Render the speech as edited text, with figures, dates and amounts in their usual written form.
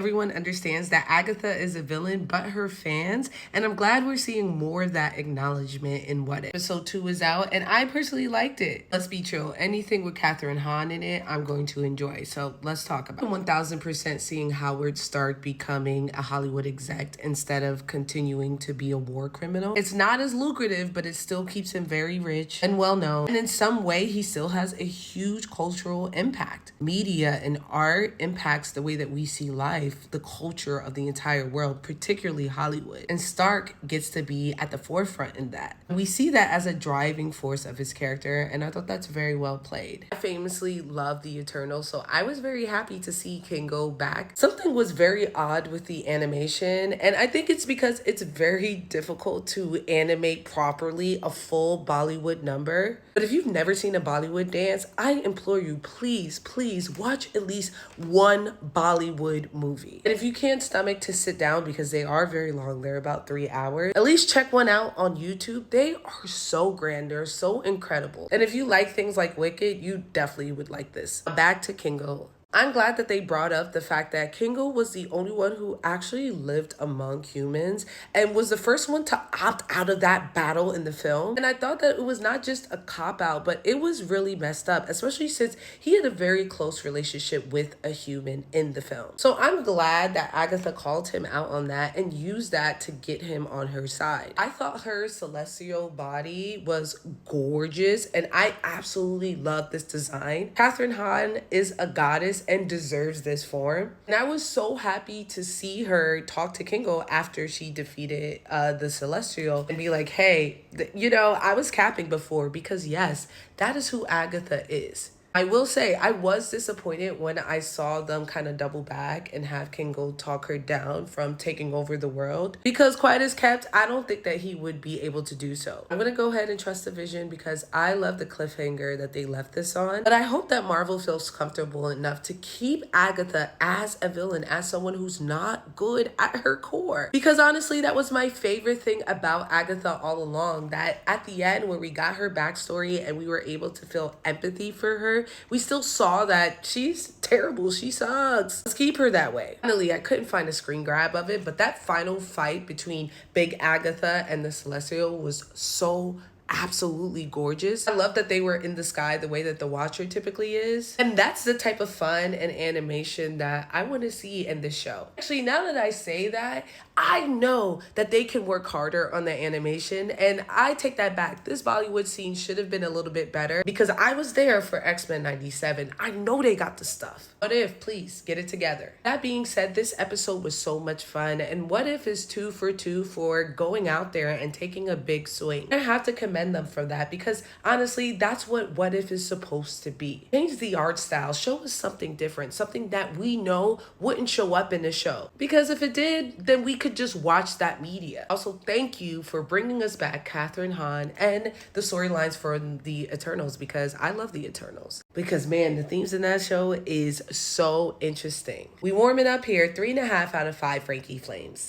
Everyone understands that Agatha is a villain, but her fans, and I'm glad we're seeing more of that acknowledgement in What If. Episode 2 is out, and I personally liked it. Let's be true, anything with Catherine Hahn in it, I'm going to enjoy. So let's talk about it. 1000% seeing Howard Stark becoming a Hollywood exec instead of continuing to be a war criminal. It's not as lucrative, but it still keeps him very rich and well known. And in some way, he still has a huge cultural impact. Media and art impacts the way that we see life, the culture of the entire world, particularly Hollywood. And Stark gets to be at the forefront in that. We see that as a driving force of his character, and I thought that's very well played. I famously love the Eternals, so I was very happy to see Kingo back. Something was very odd with the animation, and I think it's because it's very difficult to animate properly a full Bollywood number. But if you've never seen a Bollywood dance, I implore you, please watch at least one Bollywood movie. And if you can't stomach to sit down, because they are very long, they're about 3 hours, at least check one out on YouTube. They are so grand, they're so incredible. And if you like things like Wicked, you definitely would like this. Back to Kingo. I'm glad that they brought up the fact that Kingo was the only one who actually lived among humans and was the first one to opt out of that battle in the film. And I thought that it was not just a cop-out, but it was really messed up, especially since he had a very close relationship with a human in the film. So I'm glad that Agatha called him out on that and used that to get him on her side. I thought her celestial body was gorgeous, and I absolutely love this design. Catherine Hahn is a goddess and deserves this form. And I was so happy to see her talk to Kingo after she defeated the Celestial and be like, hey, I was capping before, because yes, that is who Agatha is. I will say I was disappointed when I saw them kind of double back and have Kingo talk her down from taking over the world, because quiet as kept, I don't think that he would be able to do so. I'm gonna go ahead and trust the vision because I love the cliffhanger that they left this on, but I hope that Marvel feels comfortable enough to keep Agatha as a villain, as someone who's not good at her core. Because honestly, that was my favorite thing about Agatha All Along, that at the end where we got her backstory and we were able to feel empathy for her, we still saw that she's terrible. She sucks. Let's keep her that way. Finally, I couldn't find a screen grab of it, but that final fight between Big Agatha and the Celestial was so absolutely gorgeous. I love that they were in the sky the way that the Watcher typically is. And that's the type of fun and animation that I want to see in this show. Actually, now that I say that, I know that they can work harder on the animation, and I take that back. This Bollywood scene should have been a little bit better because I was there for X-Men 97. I know they got the stuff. What If, please get it together. That being said, this episode was so much fun, and What If is 2 for 2 for going out there and taking a big swing. I have to commend them for that, because honestly, that's what If is supposed to be. Change the art style, show us something different, something that we know wouldn't show up in the show. Because if it did, then we could just watch that media. Also, thank you for bringing us back Catherine Hahn and the storylines for the Eternals, because I love the Eternals. Because man, the themes in that show is so interesting. We warm it up here, 3.5 out of 5 Frankie Flames.